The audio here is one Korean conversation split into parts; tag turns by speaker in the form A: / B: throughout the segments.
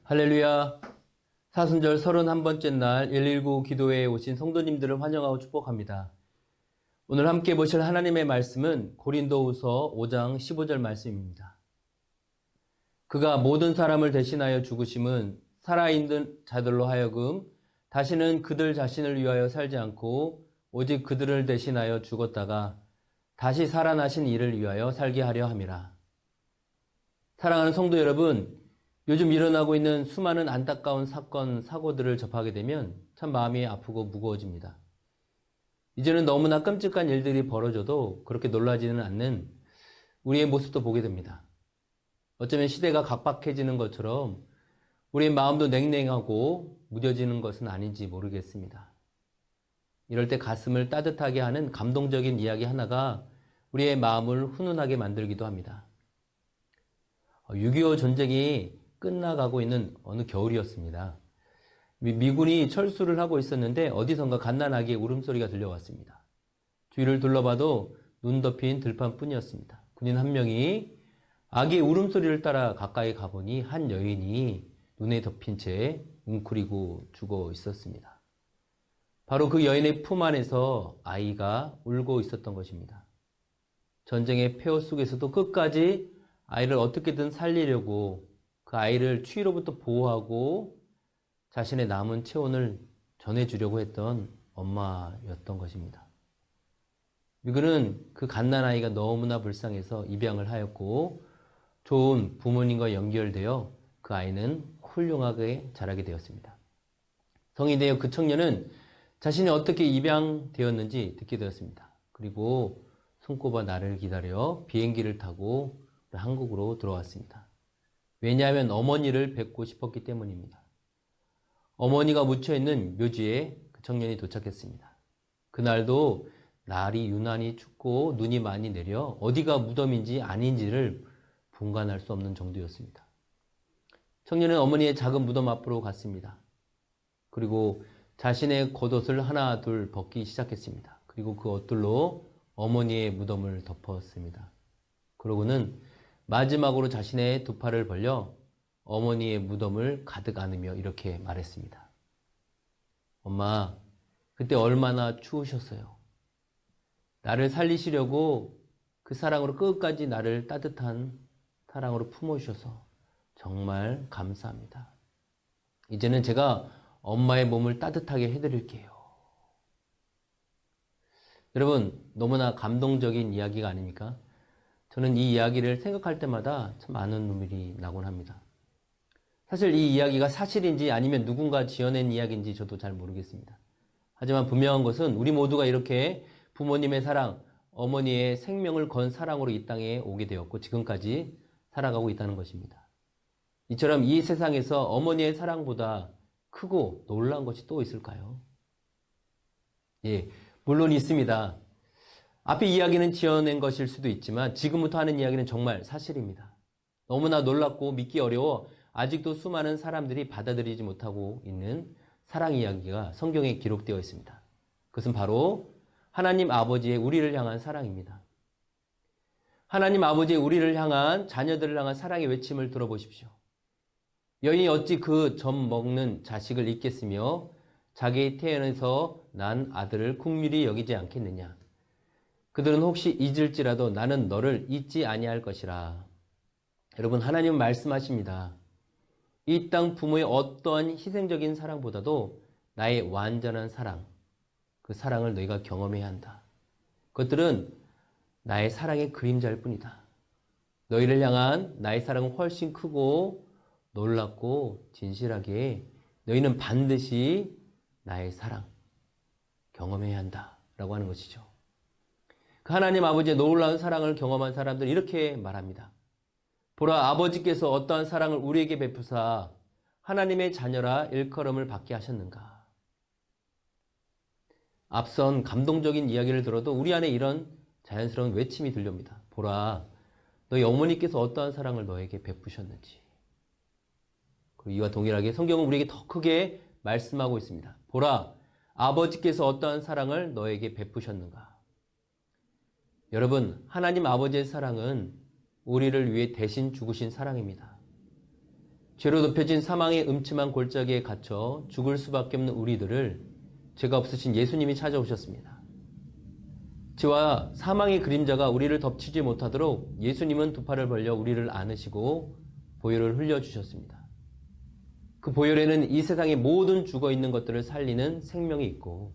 A: 할렐루야. 사순절 31번째 날 119 기도회에 오신 성도님들을 환영하고 축복합니다. 오늘 함께 보실 하나님의 말씀은 고린도후서 5장 15절 말씀입니다. 그가 모든 사람을 대신하여 죽으심은 살아있는 자들로 하여금 다시는 그들 자신을 위하여 살지 않고 오직 그들을 대신하여 죽었다가 다시 살아나신 이를 위하여 살게 하려 함이라. 사랑하는 성도 여러분, 요즘 일어나고 있는 수많은 안타까운 사건, 사고들을 접하게 되면 참 마음이 아프고 무거워집니다. 이제는 너무나 끔찍한 일들이 벌어져도 그렇게 놀라지는 않는 우리의 모습도 보게 됩니다. 어쩌면 시대가 각박해지는 것처럼 우리의 마음도 냉랭하고 무뎌지는 것은 아닌지 모르겠습니다. 이럴 때 가슴을 따뜻하게 하는 감동적인 이야기 하나가 우리의 마음을 훈훈하게 만들기도 합니다. 6.25 전쟁이 끝나가고 있는 어느 겨울이었습니다. 미군이 철수를 하고 있었는데 어디선가 갓난아기의 울음소리가 들려왔습니다. 주위를 둘러봐도 눈 덮인 들판뿐이었습니다. 군인 한 명이 아기의 울음소리를 따라 가까이 가보니 한 여인이 눈에 덮인 채 웅크리고 죽어 있었습니다. 바로 그 여인의 품 안에서 아이가 울고 있었던 것입니다. 전쟁의 폐허 속에서도 끝까지 아이를 어떻게든 살리려고 그 아이를 추위로부터 보호하고 자신의 남은 체온을 전해주려고 했던 엄마였던 것입니다. 미군은 그 갓난아이가 너무나 불쌍해서 입양을 하였고 좋은 부모님과 연결되어 그 아이는 훌륭하게 자라게 되었습니다. 성인이 되어 그 청년은 자신이 어떻게 입양되었는지 듣게 되었습니다. 그리고 손꼽아 나를 기다려 비행기를 타고 한국으로 들어왔습니다. 왜냐하면 어머니를 뵙고 싶었기 때문입니다. 어머니가 묻혀있는 묘지에 그 청년이 도착했습니다. 그날도 날이 유난히 춥고 눈이 많이 내려 어디가 무덤인지 아닌지를 분간할 수 없는 정도였습니다. 청년은 어머니의 작은 무덤 앞으로 갔습니다. 그리고 자신의 겉옷을 하나 둘 벗기 시작했습니다. 그리고 그 옷들로 어머니의 무덤을 덮었습니다. 그러고는 마지막으로 자신의 두 팔을 벌려 어머니의 무덤을 가득 안으며 이렇게 말했습니다. 엄마, 그때 얼마나 추우셨어요. 나를 살리시려고 그 사랑으로 끝까지 나를 따뜻한 사랑으로 품어주셔서 정말 감사합니다. 이제는 제가 엄마의 몸을 따뜻하게 해드릴게요. 여러분, 너무나 감동적인 이야기가 아닙니까? 저는 이 이야기를 생각할 때마다 참 많은 눈물이 나곤 합니다. 사실 이 이야기가 사실인지 아니면 누군가 지어낸 이야기인지 저도 잘 모르겠습니다. 하지만 분명한 것은 우리 모두가 이렇게 부모님의 사랑, 어머니의 생명을 건 사랑으로 이 땅에 오게 되었고 지금까지 살아가고 있다는 것입니다. 이처럼 이 세상에서 어머니의 사랑보다 크고 놀라운 것이 또 있을까요? 예, 물론 있습니다. 앞에 이야기는 지어낸 것일 수도 있지만 지금부터 하는 이야기는 정말 사실입니다. 너무나 놀랍고 믿기 어려워 아직도 수많은 사람들이 받아들이지 못하고 있는 사랑 이야기가 성경에 기록되어 있습니다. 그것은 바로 하나님 아버지의 우리를 향한 사랑입니다. 하나님 아버지의 우리를 향한 자녀들을 향한 사랑의 외침을 들어보십시오. 여인이 어찌 그 젖 먹는 자식을 잊겠으며 자기의 태연에서 난 아들을 긍휼히 여기지 않겠느냐. 그들은 혹시 잊을지라도 나는 너를 잊지 아니할 것이라. 여러분, 하나님은 말씀하십니다. 이 땅 부모의 어떠한 희생적인 사랑보다도 나의 완전한 사랑, 그 사랑을 너희가 경험해야 한다. 그것들은 나의 사랑의 그림자일 뿐이다. 너희를 향한 나의 사랑은 훨씬 크고 놀랍고 진실하게 너희는 반드시 나의 사랑 경험해야 한다. 라고 하는 것이죠. 그 하나님 아버지의 놀라운 사랑을 경험한 사람들은 이렇게 말합니다. 보라, 아버지께서 어떠한 사랑을 우리에게 베푸사 하나님의 자녀라 일컬음을 받게 하셨는가. 앞선 감동적인 이야기를 들어도 우리 안에 이런 자연스러운 외침이 들려옵니다. 보라, 너희 어머니께서 어떠한 사랑을 너에게 베푸셨는지. 그리고 이와 동일하게 성경은 우리에게 더 크게 말씀하고 있습니다. 보라, 아버지께서 어떠한 사랑을 너에게 베푸셨는가. 여러분, 하나님 아버지의 사랑은 우리를 위해 대신 죽으신 사랑입니다. 죄로 덮여진 사망의 음침한 골짜기에 갇혀 죽을 수밖에 없는 우리들을 죄가 없으신 예수님이 찾아오셨습니다. 죄와 사망의 그림자가 우리를 덮치지 못하도록 예수님은 두 팔을 벌려 우리를 안으시고 보혈을 흘려주셨습니다. 그 보혈에는 이 세상의 모든 죽어있는 것들을 살리는 생명이 있고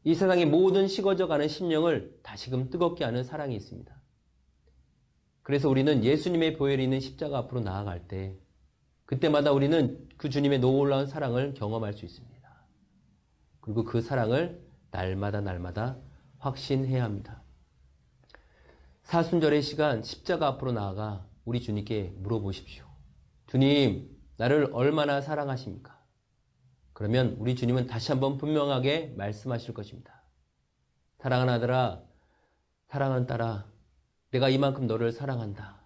A: 이 세상의 모든 식어져가는 심령을 다시금 뜨겁게 하는 사랑이 있습니다. 그래서 우리는 예수님의 보혈이 있는 십자가 앞으로 나아갈 때 그때마다 우리는 그 주님의 놀라운 사랑을 경험할 수 있습니다. 그리고 그 사랑을 날마다 확신해야 합니다. 사순절의 시간 십자가 앞으로 나아가 우리 주님께 물어보십시오. 주님, 나를 얼마나 사랑하십니까? 그러면 우리 주님은 다시 한번 분명하게 말씀하실 것입니다. 사랑하는 아들아, 사랑하는 딸아, 내가 이만큼 너를 사랑한다.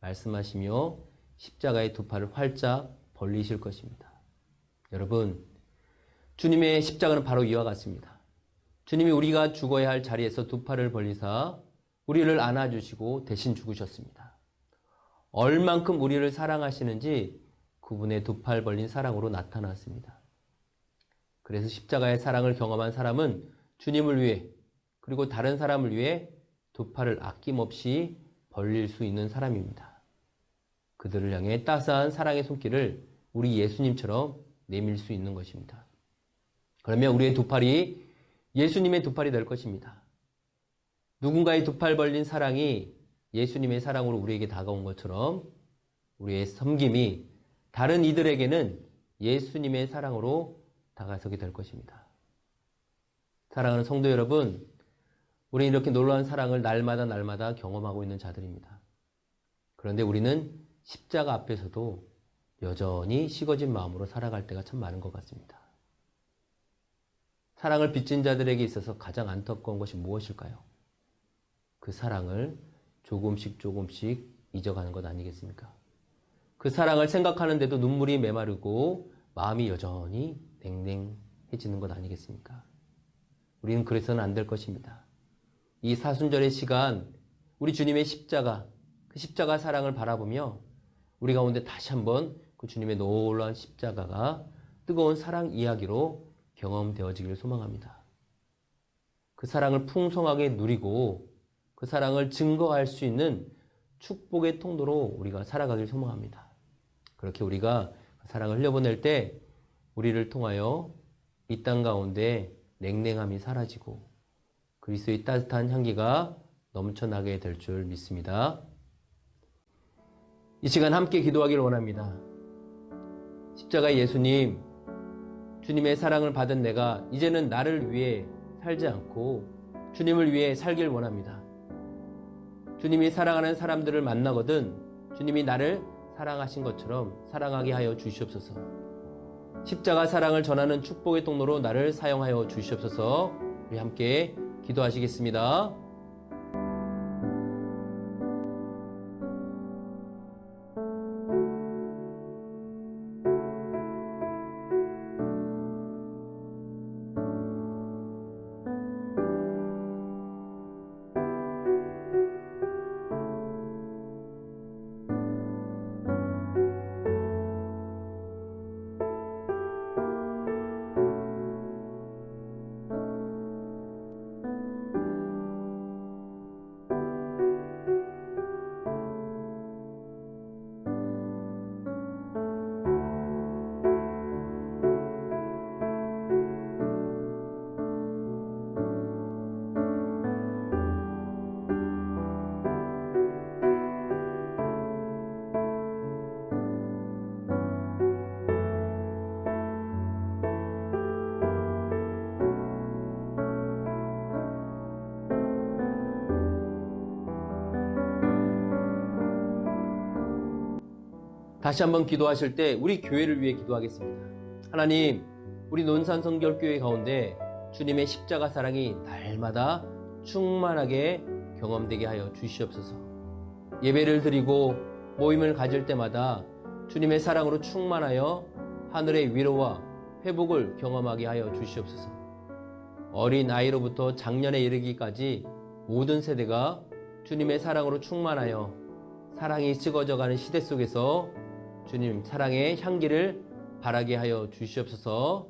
A: 말씀하시며 십자가의 두 팔을 활짝 벌리실 것입니다. 여러분, 주님의 십자가는 바로 이와 같습니다. 주님이 우리가 죽어야 할 자리에서 두 팔을 벌리사 우리를 안아주시고 대신 죽으셨습니다. 얼만큼 우리를 사랑하시는지 그분의 두 팔 벌린 사랑으로 나타났습니다. 그래서 십자가의 사랑을 경험한 사람은 주님을 위해 그리고 다른 사람을 위해 두 팔을 아낌없이 벌릴 수 있는 사람입니다. 그들을 향해 따스한 사랑의 손길을 우리 예수님처럼 내밀 수 있는 것입니다. 그러면 우리의 두 팔이 예수님의 두 팔이 될 것입니다. 누군가의 두 팔 벌린 사랑이 예수님의 사랑으로 우리에게 다가온 것처럼 우리의 섬김이 다른 이들에게는 예수님의 사랑으로 다가서게 될 것입니다. 사랑하는 성도 여러분, 우리는 이렇게 놀라운 사랑을 날마다 경험하고 있는 자들입니다. 그런데 우리는 십자가 앞에서도 여전히 식어진 마음으로 살아갈 때가 참 많은 것 같습니다. 사랑을 빚진 자들에게 있어서 가장 안타까운 것이 무엇일까요? 그 사랑을 조금씩 잊어가는 것 아니겠습니까? 그 사랑을 생각하는데도 눈물이 메마르고 마음이 여전히 냉랭해지는 것 아니겠습니까? 우리는 그래서는 안 될 것입니다. 이 사순절의 시간, 우리 주님의 십자가, 그 십자가 사랑을 바라보며 우리 가운데 다시 한번 그 주님의 놀라운 십자가가 뜨거운 사랑 이야기로 경험되어지기를 소망합니다. 그 사랑을 풍성하게 누리고 그 사랑을 증거할 수 있는 축복의 통로로 우리가 살아가길 소망합니다. 그렇게 우리가 그 사랑을 흘려보낼 때 우리를 통하여 이 땅 가운데 냉랭함이 사라지고 그리스도의 따뜻한 향기가 넘쳐나게 될 줄 믿습니다. 이 시간 함께 기도하기를 원합니다. 십자가의 예수님, 주님의 사랑을 받은 내가 이제는 나를 위해 살지 않고 주님을 위해 살길 원합니다. 주님이 사랑하는 사람들을 만나거든 주님이 나를 사랑하신 것처럼 사랑하게 하여 주시옵소서. 십자가 사랑을 전하는 축복의 통로로 나를 사용하여 주시옵소서. 우리 함께 기도하시겠습니다. 다시 한번 기도하실 때 우리 교회를 위해 기도하겠습니다. 하나님, 우리 논산성결교회 가운데 주님의 십자가 사랑이 날마다 충만하게 경험되게 하여 주시옵소서. 예배를 드리고 모임을 가질 때마다 주님의 사랑으로 충만하여 하늘의 위로와 회복을 경험하게 하여 주시옵소서. 어린 아이로부터 장년에 이르기까지 모든 세대가 주님의 사랑으로 충만하여 사랑이 식어져가는 시대 속에서 주님 사랑의 향기를 바라게 하여 주시옵소서.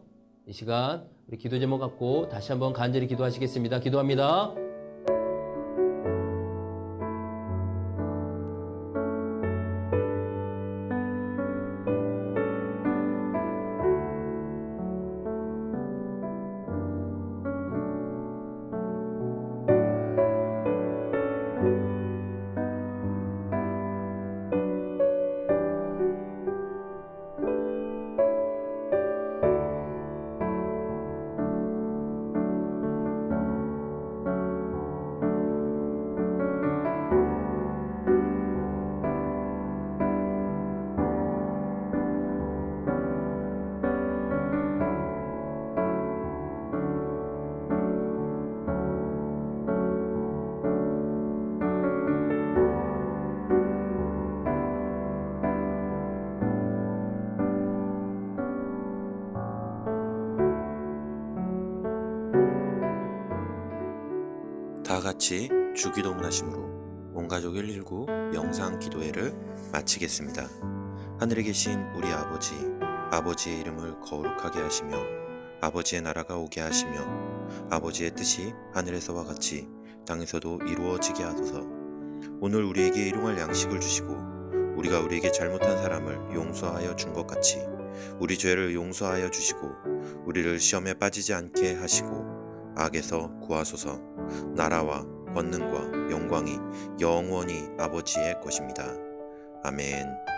A: 이 시간 우리 기도 제목 갖고 다시 한번 간절히 기도하시겠습니다. 기도합니다.
B: 다 같이 주기도문 하심으로 온가족 119 영상 기도회를 마치겠습니다. 하늘에 계신 우리 아버지, 아버지의 이름을 거룩하게 하시며 아버지의 나라가 오게 하시며 아버지의 뜻이 하늘에서와 같이 땅에서도 이루어지게 하소서. 오늘 우리에게 일용할 양식을 주시고 우리가 우리에게 잘못한 사람을 용서하여 준 것 같이 우리 죄를 용서하여 주시고 우리를 시험에 빠지지 않게 하시고 악에서 구하소서. 나라와 권능과 영광이 영원히 아버지의 것입니다. 아멘.